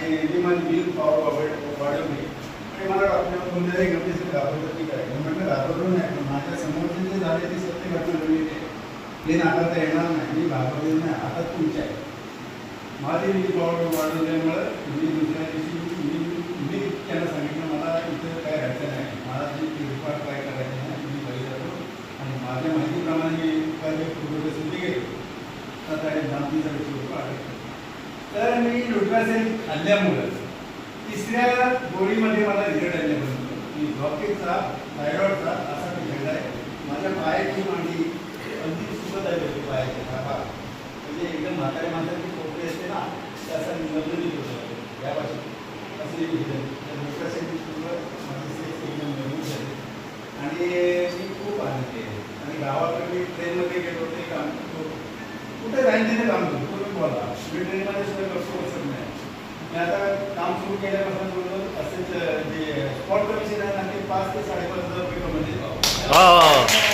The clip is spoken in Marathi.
आणि विमान बिल पॉवर वाढवली आणि मला डॉक्टर बोलले गमतीचं घाबरलं की काय म्हटलं घाबरलो नाही पण माझ्या समोरचे जे झाले ते सत्य घटना घडली ते नाकारता येणार नाही मी घाबरलेलं नाही आता तुमच्या आहे माझी बिल पॉवर वाढवल्यामुळं मी दुसऱ्या दिवशी मी त्यांना सांगितलं मला इथं काय राहायचं नाही मला जी फेरफार काय करायचं नाही मी घरी जातो आणि माझ्या माहितीप्रमाणे मी काही पूर्वसूची गेलो आता नामतीचा विषय तर मी लुटवासेल खाल्ल्यामुळं तिसऱ्या गोळीमध्ये मला रिझल्ट आल्यापासून की ब्लॉकेजचा थायरॉइडचा असा रिझल्ट आहे माझ्या पायाची मांडी अगदी सुखद आहे होती पायाची थापा म्हणजे एकदम म्हाताऱ्या माणसाची कोपरी असते ना ते असं नजरित होतं या भाषेत असं लुटवासेल माझी सेक्स एकदम नवीन झाली आणि मी खूप आनंदी आहे आणि गावाकडे मी ट्रेनमध्ये गेलो ते काम करतो कुठे जाईन तिथे काम करतो तुम्ही बोला मी ट्रेनमध्ये सुद्धा करतो बसत नाही मी आता काम सुरू केल्यापासून बोललो असेच जे स्पॉट कमिशन आहे ना ते 5 ते 5.5 हजार रुपये कमवले